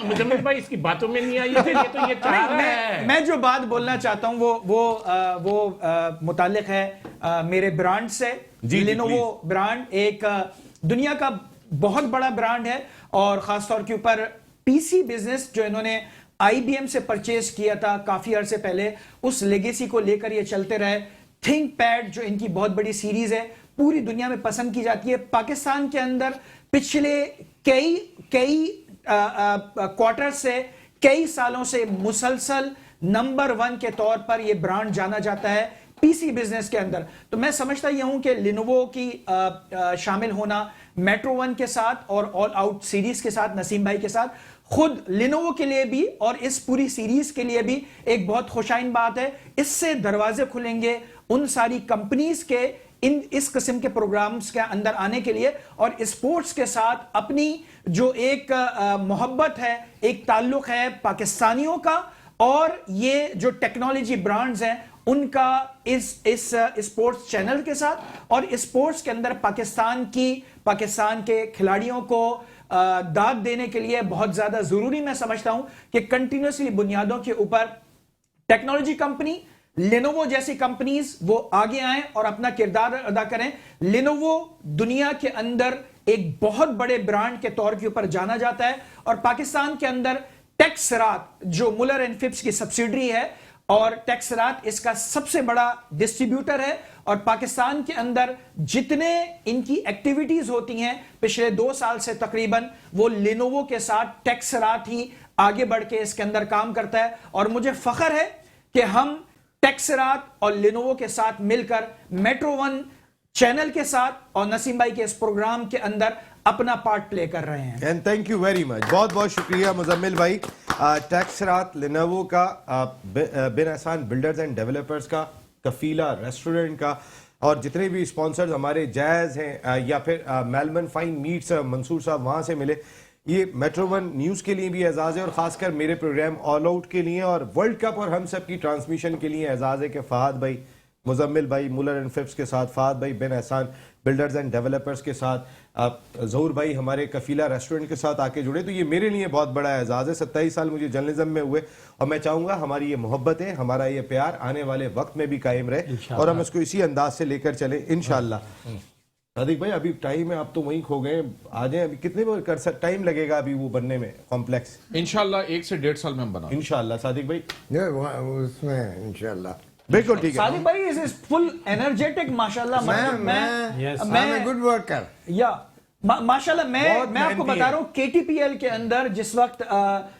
मुजम्मिल भाई इसकी बातों में नहीं आई थे। ये तो ये चाह रहा है। मैं जो बात बोलना चाहता हूं वो मुताल्लिक है मेरे ब्रांड से। जी, लिनोवो ब्रांड एक दुनिया का बहुत बड़ा ब्रांड है और खासतौर के ऊपर पीसी बिजनेस जो इन्होंने आईबीएम से परचेज किया था काफी अरसे पहले, उस लेगेसी को लेकर ये चलते रहे। थिंक पैड जो इनकी बहुत बड़ी सीरीज है, पूरी दुनिया में पसंद की जाती है। पाकिस्तान के अंदर पिछले कई क्वार्टर से, कई सालों से मुसलसल नंबर 1 के तौर पर यह ब्रांड जाना जाता है पीसी बिजनेस के अंदर। तो मैं समझता यह हूं कि लिनोवो की शामिल होना मेट्रो 1 के साथ और ऑल आउट सीरीज के साथ, नसीम भाई के साथ, खुद लिनोवो के लिए भी और इस पूरी सीरीज के लिए भी एक बहुत खुशाइन बात है। इससे दरवाजे खुलेंगे उन सारी कंपनीज के इस किस्म के प्रोग्राम्स के अंदर आने के लिए, और स्पोर्ट्स के साथ अपनी जो एक मोहब्बत है, एक ताल्लुक है पाकिस्तानियों का, और ये जो टेक्नोलॉजी ब्रांड्स हैं उनका इस स्पोर्ट्स चैनल के साथ, और स्पोर्ट्स के अंदर पाकिस्तान के खिलाड़ियों को दाद देने के लिए बहुत ज्यादा जरूरी मैं समझता हूं कि कंटिन्यूसली बुनियादों के ऊपर टेक्नोलॉजी कंपनी लिनोवो जैसी कंपनीज वो आगे आए और अपना किरदार अदा करें। लिनोवो दुनिया के अंदर एक बहुत बड़े ब्रांड के तौर के ऊपर जाना जाता है, और पाकिस्तान के अंदर टेक्सरात जो मुलर एंड फिप्स की सब्सिडरी है, और टेक्सरात इसका सबसे बड़ा डिस्ट्रीब्यूटर है। और पाकिस्तान के अंदर जितने इनकी एक्टिविटीज होती हैं पिछले 2 साल से तकरीबन, वो लिनोवो के साथ टेक्सरात ही आगे बढ़ के इसके अंदर काम करता है। और मुझे फख्र है कि हम टेक्सरात और लिनोवो के साथ मिलकर मेट्रो 1 चैनल के साथ और नसीम भाई के इस प्रोग्राम के अंदर अपना पार्ट प्ले कर रहे हैं। And thank you very much, बहुत बहुत शुक्रिया मुजम्मिल भाई। टेक्सरात, लिनोवो का, बिन एहसान बिल्डर्स एंड डेवलपर्स का, कफीला रेस्टोरेंट का, और जितने भी स्पॉन्सर्स हमारे जैज़ हैं या फिर मेलबर्न फाइन मीट्स मंसूर साहब वहाँ से मिले, ये मेट्रो वन न्यूज़ के लिए भी एजाज़ है और ख़ासकर मेरे प्रोग्राम ऑल आउट के लिए और वर्ल्ड कप और हम सब की ट्रांसमिशन के लिए एजाज़ है कि फ़हाद भाई, मुजम्मिल भाई, मुलर एंड फिप्स के साथ, फ़हाद भाई बिन एहसान बिल्डर्स एंड डेवलपर्स के साथ, ज़हूर भाई हमारे कफीला रेस्टोरेंट के साथ आके जुड़े, तो ये मेरे लिए बहुत बड़ा एजाज़ है। 27 साल मुझे जर्नलिज्म में हुए और मैं चाहूँगा हमारी ये मोहब्बतें, हमारा ये प्यार आने वाले वक्त में भी कायम रहे और हम इसको इसी अंदाज से लेकर चले इंशाल्लाह। सादिक भाई अभी टाइम है, आप तो वहीं खो गए, आ जाए। अभी कितने टाइम लगेगा अभी वो बनने में कॉम्प्लेक्स? इंशाल्लाह 1 से 1.5 साल में हम बना इंशाल्लाह। सादिक भाई उसमें इंशाल्लाह बिल्कुल ठीक है। सादिक भाई इज फुल एनर्जेटिक माशाल्लाह। मैं गुड वर्कर या माशाल्लाह बहुत मैं आपको मेहनती बता है। रहा हूँ केटीपीएल के अंदर जिस वक्त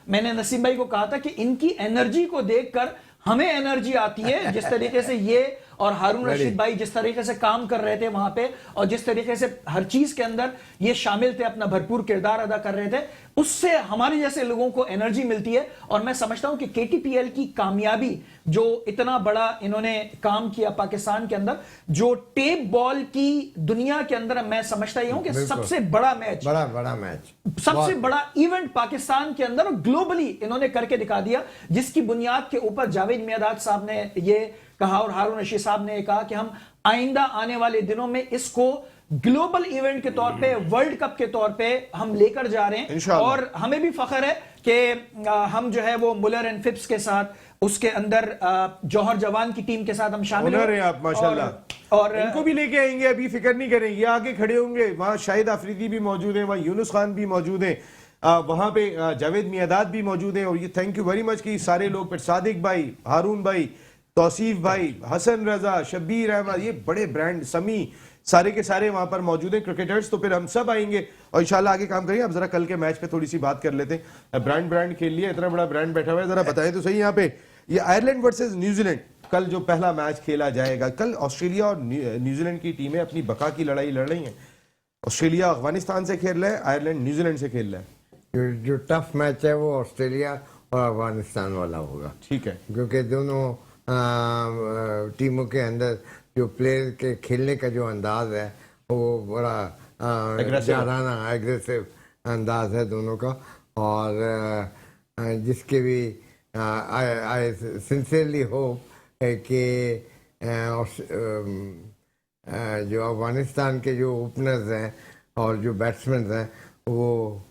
मैंने नसीम भाई को कहा था कि इनकी एनर्जी को देखकर हमें एनर्जी आती है, जिस तरीके से ये और हारून रशीद भाई जिस तरीके से काम कर रहे थे वहां पे और जिस तरीके से हर चीज के अंदर ये शामिल थे, अपना भरपूर किरदार अदा कर रहे थे, उससे हमारे जैसे लोगों को एनर्जी मिलती है। और मैं समझता हूं कि केटीपीएल की कामयाबी, जो इतना बड़ा इन्होंने काम किया पाकिस्तान के अंदर, जो टेप बॉल की दुनिया के अंदर, मैं समझता ही हूं कि सबसे बड़ा मैच, बड़ा मैच, सबसे बड़ा इवेंट पाकिस्तान के अंदर और ग्लोबली इन्होंने करके दिखा दिया, जिसकी बुनियाद के ऊपर जावेद मियादाद साहब ने ये कहा और हारून रशीद साहब ने कहा कि हम आइंदा आने वाले दिनों में इसको ग्लोबल इवेंट के तौर पे, वर्ल्ड कप के तौर पे हम लेकर जा रहे हैं। और हमें भी फख्र है कि हम जो है वो मुलर एंड फिप्स के साथ, उसके अंदर जौहर जवान की टीम के साथ हम शामिल हैं आप माशाल्लाह। और इनको भी लेके आएंगे, अभी फिक्र नहीं करें, ये आगे खड़े होंगे। वहाँ शाहिद अफरीदी भी मौजूद है, वहाँ यूनुस खान भी मौजूद है, वहाँ पे जावेद मियादाद भी मौजूद है। और ये थैंक यू वेरी मच कि सारे लोग, फिर सादिक भाई, हारून भाई, तौसीफ भाई, हसन रजा, शब्बीर अहमद, ये बड़े ब्रांड, समी, सारे के सारे वहां पर मौजूद हैं क्रिकेटर्स। तो फिर हम सब आएंगे और इंशाल्लाह आगे काम करेंगे। अब जरा कल के मैच पे थोड़ी सी बात कर लेते हैं। ब्रांड खेल लिया, इतना बड़ा ब्रांड बैठा हुआ है, जरा बताएं तो सही यहाँ पे। ये आयरलैंड वर्सेस न्यूजीलैंड कल जो पहला मैच खेला जाएगा, कल ऑस्ट्रेलिया और न्यूजीलैंड की टीमें अपनी बका की लड़ाई लड़ रही हैं। ऑस्ट्रेलिया अफगानिस्तान से खेल रहा है, आयरलैंड न्यूजीलैंड से खेल रहा है। जो टफ मैच है वो ऑस्ट्रेलिया और अफगानिस्तान वाला होगा, ठीक है, क्योंकि दोनों टीमों के अंदर जो प्लेयर के खेलने का जो अंदाज है वो बड़ा जाराना एग्रेसिव अंदाज है दोनों का। और जिसके भी आई सिंसियरली होप कि जो अफगानिस्तान के जो ओपनर्स हैं और जो बैट्समैन हैं वो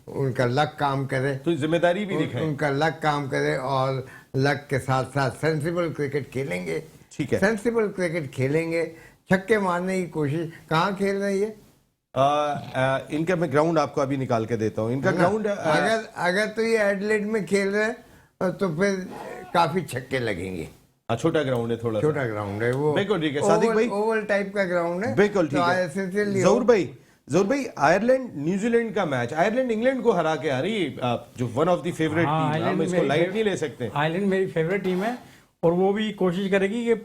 उनका लक काम करे, तो जिम्मेदारी भी दिखाएं, उनका लक काम करे और लक के साथ साथ सेंसिबल क्रिकेट खेलेंगे। ठीक है, सेंसिबल क्रिकेट खेलेंगे, छक्के मारने की कोशिश। कहाँ खेल रही है इनका मैं ग्राउंड आपको अभी निकाल के देता हूँ। इनका ग्राउंड अगर तो ये एडिलेड में खेल रहे हैं तो फिर काफी छक्के लगेंगे। छोटा ग्राउंड है, थोड़ा छोटा ग्राउंड है वो, बिल्कुल ठीक है। सादिक भाई ओवल टाइप का ग्राउंड है, बिल्कुल ठीक है। ज़हूर भाई आयरलैंड न्यूजीलैंड का मैच, आयरलैंड इंग्लैंड को हरा के आ रही है, जो one of the favourite team, हम इसको लाइट नहीं ले सकते। आयरलैंड मेरी फेवरेट टीम है और वो भी कोशिश करेगी कि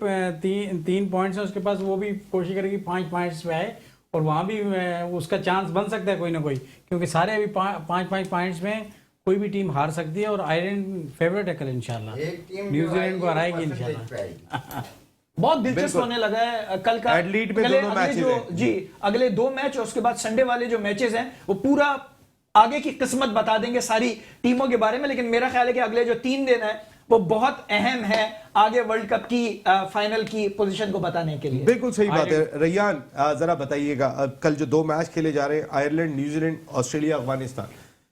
तीन पॉइंट्स है उसके पास, वो भी कोशिश करेगी 5 पॉइंट्स पे आए और वहाँ भी उसका चांस बन सकता है कोई ना कोई, क्योंकि सारे अभी 5 पॉइंट्स में कोई भी टीम हार सकती है और आयरलैंड फेवरेट है कल इंशाल्लाह, न्यूजीलैंड को हराएगी इंशाल्लाह। बहुत दिलचस्प होने लगा है कल का। एडिलेड में दोनों मैचेस हैं जी, अगले 2 मैच और उसके बाद संडे वाले जो मैचेस हैं वो पूरा आगे की किस्मत बता देंगे सारी टीमों के बारे में। लेकिन मेरा ख्याल है कि अगले जो 3 दिन है वो बहुत अहम है आगे वर्ल्ड कप की फाइनल की पोजीशन को बताने के लिए। बिल्कुल सही बात है। रैयान जरा बताइएगा, कल जो 2 मैच खेले जा रहे हैं, Ireland New Zealand, Australia Afghanistan,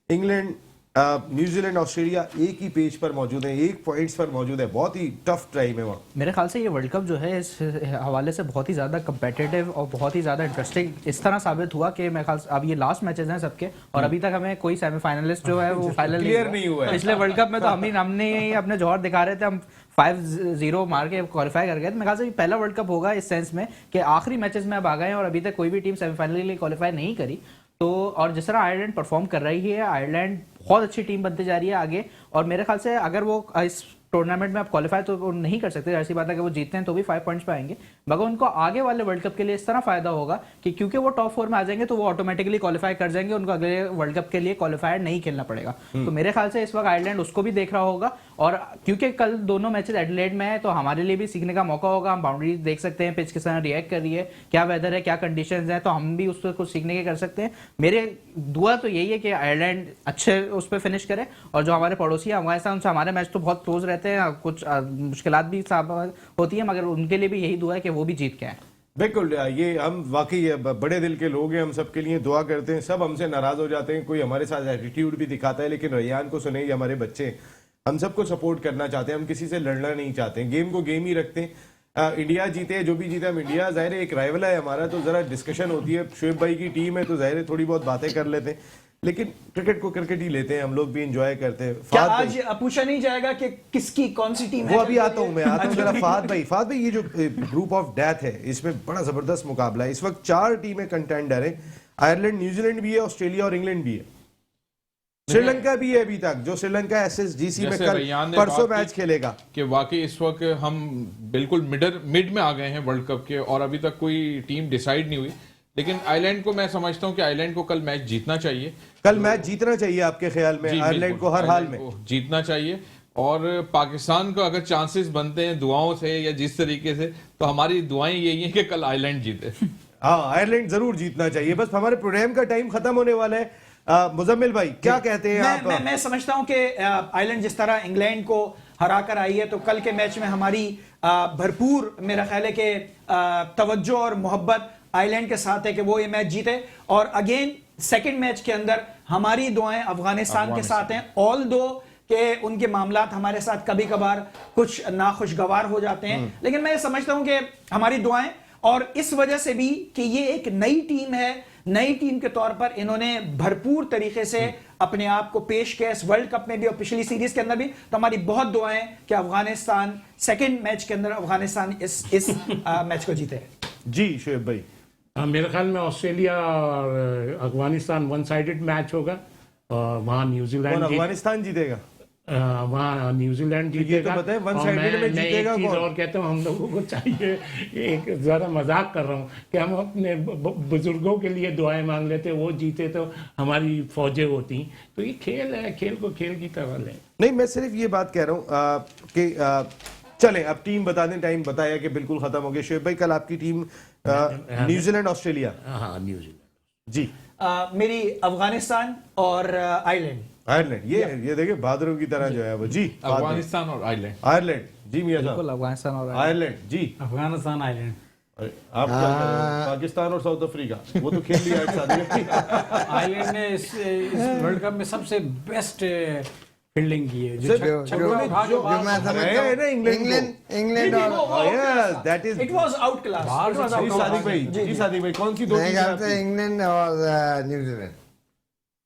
England New Zealand Australia एक ही पेज पर मौजूद है, 1 पॉइंट्स पर मौजूद है, बहुत ही टफ टाइम है वहाँ। मेरे ख्याल से ये वर्ल्ड कप जो है इस हवाले से बहुत ही ज़्यादा कम्पिटिटिव और बहुत ही ज़्यादा इंटरेस्टिंग इस तरह साबित हुआ कि मेरे ख्याल से अब ये लास्ट मैचेस हैं सबके और अभी तक हमें कोई सेमीफाइनलिस्ट जो है वो फाइनल क्लियर नहीं हुआ है। पिछले वर्ल्ड कप में तो हमने अपने जौहर दिखा रहे थे, हम 5-0 मार के क्वालिफाई कर गए। मेरे ख्याल से पहला वर्ल्ड कप होगा इस सेंस में कि आखिरी मैचेस में अब आ गए हैं और अभी तक कोई भी टीम सेमीफाइनल के लिए क्वालिफाई नहीं करी। तो और जिस तरह आयरलैंड परफॉर्म कर रही है, आयरलैंड बहुत अच्छी टीम बनती जा रही है आगे और मेरे ख्याल से अगर वो इस टूर्नामेंट में आप क्वालिफाई तो वो नहीं कर सकते, ऐसी बात है कि वो जीतते हैं तो भी 5 पॉइंट्स पे आएंगे, मगर उनको आगे वाले वर्ल्ड कप के लिए इस तरह फायदा होगा कि क्योंकि वो टॉप 4 में आ जाएंगे तो वो ऑटोमेटिकली क्वालिफाई कर जाएंगे, उनको अगले वर्ल्ड कप के लिए क्वालिफायर नहीं खेलना पड़ेगा। तो मेरे ख्याल से इस वक्त आयरलैंड उसको भी देख रहा होगा, और क्योंकि कल दोनों मैचेस एडिलेड में है तो हमारे लिए भी सीखने का मौका होगा। हम बाउंड्री देख सकते हैं, पिच किस तरह रिएक्ट कर रही है, क्या वेदर है, क्या कंडीशंस हैं, तो हम भी उस पर कुछ सीखने के कर सकते हैं। मेरे दुआ तो यही है कि आयरलैंड अच्छे उस पर फिनिश करे, और जो हमारे पड़ोसी है अफगानिस्तान, उनसे हमारे मैच तो बहुत क्लोज रहते हैं, कुछ मुश्किलात भी होती है, मगर उनके लिए भी यही दुआ है कि वो भी जीत के आए। बिल्कुल, ये हम वाकई बड़े दिल के लोग हैं, हम सबके लिए दुआ करते हैं। सब हमसे नाराज हो जाते हैं, कोई हमारे साथ एटीट्यूड भी दिखाता है, लेकिन रैयान को सुने, ये हमारे बच्चे, हम सबको सपोर्ट करना चाहते हैं, हम किसी से लड़ना नहीं चाहते हैं, गेम को गेम ही रखते हैं। इंडिया जीते जो भी जीते, हम इंडिया जाहिर है एक राइवल है हमारा, तो जरा डिस्कशन होती है। शुएब भाई की टीम है तो जाहिर है थोड़ी बहुत बातें कर लेते हैं, लेकिन क्रिकेट को क्रिकेट ही लेते हैं, हम लोग भी इंजॉय करते हैं। क्या फाद आज पूछा नहीं जाएगा कि किसकी कौन सी टीम है? वो अभी आता हूं मैं, आता हूं जरा। फाद भाई ये जो ग्रुप ऑफ डेथ है, इसमें बड़ा जबरदस्त मुकाबला है। इस वक्त 4 टीमें कंटेंडर है, आयरलैंड, न्यूजीलैंड भी है, ऑस्ट्रेलिया और इंग्लैंड भी है, श्रीलंका भी है अभी तक, जो श्रीलंका एसएसजीसी में कल परसों मैच खेलेगा। कि वाकई इस वक्त हम बिल्कुल मिड में आ गए हैं वर्ल्ड कप के, और अभी तक कोई टीम डिसाइड नहीं हुई। लेकिन आयरलैंड को मैं समझता हूं कि आयरलैंड को कल मैच जीतना चाहिए। कल मैच जीतना चाहिए आपके ख्याल में? आयरलैंड को हर हाल में जीतना चाहिए, और पाकिस्तान को अगर चांसेस बनते हैं दुआओं से या जिस तरीके से, तो हमारी दुआएं यही हैं कि कल आयरलैंड जीते। हाँ, आयरलैंड जरूर जीतना चाहिए। बस हमारे प्रोग्राम का टाइम खत्म होने वाला है। मुजम्मिल भाई क्या कहते हैं आप? मैं समझता हूं कि आयरलैंड जिस तरह इंग्लैंड को हरा कर आई है, तो कल के मैच में हमारी भरपूर मेरा ख्याल है कि तवज्जो और मोहब्बत आयरलैंड के साथ है कि वो ये मैच जीते। और अगेन सेकंड मैच के अंदर हमारी दुआएं अफगानिस्तान के साथ हैं, ऑल दो कि उनके मामलात हमारे साथ कभी कभार कुछ नाखुशगवार हो जाते हैं, लेकिन मैं समझता हूं कि हमारी दुआएं, और इस वजह से भी कि ये एक नई टीम है, नई टीम के तौर पर इन्होंने भरपूर तरीके से अपने आप को पेश किया इस वर्ल्ड कप में भी और पिछली सीरीज के अंदर भी। तो हमारी बहुत दुआएं कि अफगानिस्तान सेकंड मैच के अंदर अफगानिस्तान इस मैच को जीते। जी शुएब भाई, मेरे ख्याल में ऑस्ट्रेलिया और अफगानिस्तान 1 साइडेड मैच होगा, और वहाँ न्यूजीलैंड अफगानिस्तान जीतेगा, वहाँ न्यूजीलैंड जीतेगा। तो बताएं, 1 साइडेड में जीतेगा एक चीज कौन? और कहता हूँ, हम लोगों को चाहिए, एक जरा मजाक कर रहा हूँ, कि हम अपने बुजुर्गों के लिए दुआएं मांग लेते, वो जीते तो हमारी फौजें होती। तो ये खेल है, खेल को खेल की तरह लें। नहीं, मैं सिर्फ ये बात कह रहा हूँ कि चलें अब टीम बता दें, टाइम बताया कि बिल्कुल खत्म हो गया। शुएब भाई कल आपकी टीम न्यूजीलैंड ऑस्ट्रेलिया? हाँ, न्यूजीलैंड जी। मेरी अफगानिस्तान और आयरलैंड, ये देखिए बहादुरों की तरह जो है वो। जी, अफगानिस्तान और आयरलैंड। आयरलैंड जी मियां साहब। बिल्कुल, अफगानिस्तान और आयरलैंड जी। अफगानिस्तान आयरलैंड। आप क्या कह रहे हैं? पाकिस्तान और साउथ अफ्रीका, वो तो खेल लिया एक साथ। आयरलैंड ने इस वर्ल्ड कप में सबसे बेस्ट फील्डिंग की है, जो मैं समझता हूं इंग्लैंड और that is it was out class. जी सादिक भाई कौन सी दो मेरे टीम ख्याल से इंग्लैंड और न्यूजीलैंड।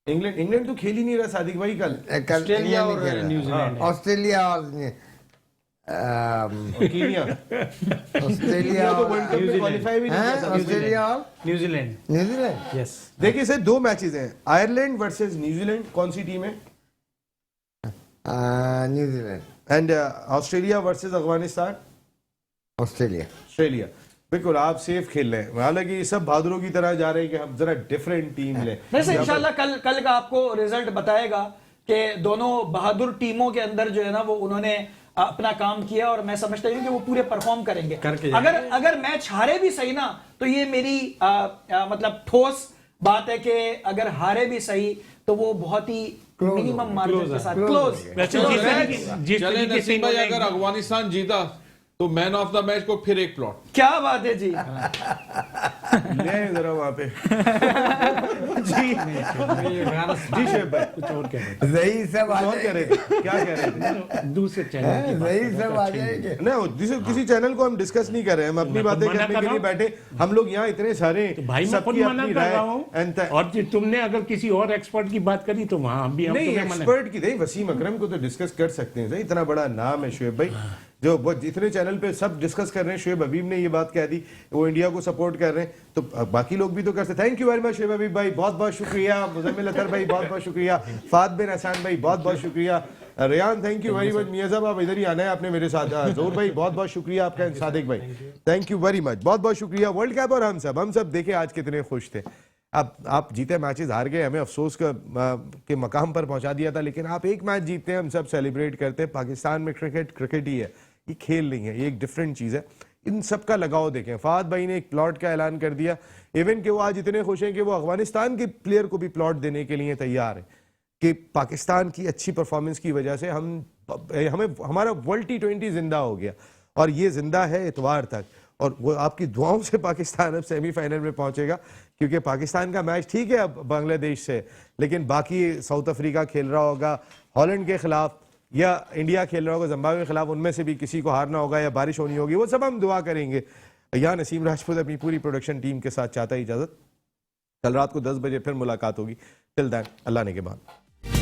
इंग्लैंड तो खेल ही नहीं रहा सादिक भाई कल। ऑस्ट्रेलिया और न्यूजीलैंड। ऑस्ट्रेलिया और कीनिया, ऑस्ट्रेलिया तो वर्ल्ड कप में क्वालीफाई भी नहीं किया। ऑस्ट्रेलिया और न्यूजीलैंड। न्यूजीलैंड। यस। देखिए सर, 2 मैचेस हैं, आयरलैंड वर्सेस न्यूजीलैंड। कौन सी टीम है? New Zealand. And Australia versus Afghanistan? Australia. बिल्कुल, आप सेफ खेल रहे हैं, हालांकि ये सब बहादुरों की तरह जा रहे हैं कि हम जरा डिफरेंट टीम लें। वैसे इंशाल्लाह कल का आपको रिजल्ट बताएगा कि दोनों बहादुर टीमों के अंदर जो है ना वो उन्होंने अपना काम किया, और मैं समझता हूँ कि वो पूरे परफॉर्म करेंगे। अगर मैच हारे भी सही ना, तो ये मेरी मतलब ठोस बात है कि अगर हारे भी सही तो वो बहुत ही मिनिमम मार्जिन के साथ क्लोज। चले नसीम भाई, अगर अफगानिस्तान जीता तो मैन ऑफ द मैच को फिर एक प्लॉट। क्या बात है जी। ले जरा वहां पे। जी शुएब भाई, कुछ और कह रहे थे? सही सब आ और कह रहे थे, क्या कह रहे थे? दूसरे चैनल की बात सही करते सब तो आ अच्छी नहीं। जाएंगे। नहीं, किसी चैनल को हम डिस्कस नहीं कर रहे हैं, हम अपनी बातें मना करने कर के रहा लिए हूं। बैठे। हम लोग यहाँ इतने सारे, तो भाई मैं खुद सबकी मना अपनी कर राय रहा हूँ, और तुमने अगर किसी और एक्सपर्ट की बात करी तो वहां हम भी नहीं, तुम्हें मना। एक्सपर्ट की नहीं, वसीम अकरम को तो डिस्कस कर सकते हैं, इतना बड़ा नाम है शुएब भाई, जो जितने चैनल पे सब डिस्कस कर रहे हैं। शुएब हबीब ने ये बात कह दी, वो इंडिया को सपोर्ट कर रहे हैं, तो बाकी लोग भी तो कर सकते हैं। Thank you very much Shoaib Habib भाई, बहुत बहुत शुक्रिया। मुजम्मिल अतर भाई बहुत बहुत शुक्रिया। फाद बिन हसन भाई बहुत बहुत शुक्रिया। Rayan thank you very much. मियां साहब आप इधर ही आना है आपने मेरे साथ। जोर भाई बहुत बहुत शुक्रिया आपका। सादिक भाई थैंक यू वेरी मच, बहुत बहुत शुक्रिया। वर्ल्ड कप और हम सब देखे आज कितने खुश थे। अब आप जीते मैचेस हार गए, हमें अफसोस के मकाम पर पहुंचा दिया था, लेकिन आप एक मैच जीतते हैं हम सब सेलिब्रेट करते हैं। पाकिस्तान में क्रिकेट ही है, ये खेल नहीं है, ये एक डिफरेंट चीज़ है। इन सब का लगाव देखें। फहद भाई ने एक प्लॉट का ऐलान कर दिया, इवन कि वो आज इतने खुश हैं कि वो अफगानिस्तान के प्लेयर को भी प्लॉट देने के लिए तैयार है कि पाकिस्तान की अच्छी परफॉर्मेंस की वजह से हमारा वर्ल्ड T20 जिंदा हो गया, और ये जिंदा है इतवार तक। और वो आपकी दुआओं से पाकिस्तान अब सेमीफाइनल में पहुंचेगा, क्योंकि पाकिस्तान का मैच ठीक है अब बांग्लादेश से, लेकिन बाकी साउथ अफ्रीका खेल रहा होगा हॉलैंड के खिलाफ, या इंडिया खेल रहा होगा जिम्बाब्वे के खिलाफ, उनमें से भी किसी को हारना होगा या बारिश होनी होगी, वो सब हम दुआ करेंगे। यहाँ नसीम राजपूत अपनी पूरी प्रोडक्शन टीम के साथ चाहता है इजाजत। कल रात को 10 बजे फिर मुलाकात होगी। टिल दैन अल्लाह ने के बाद।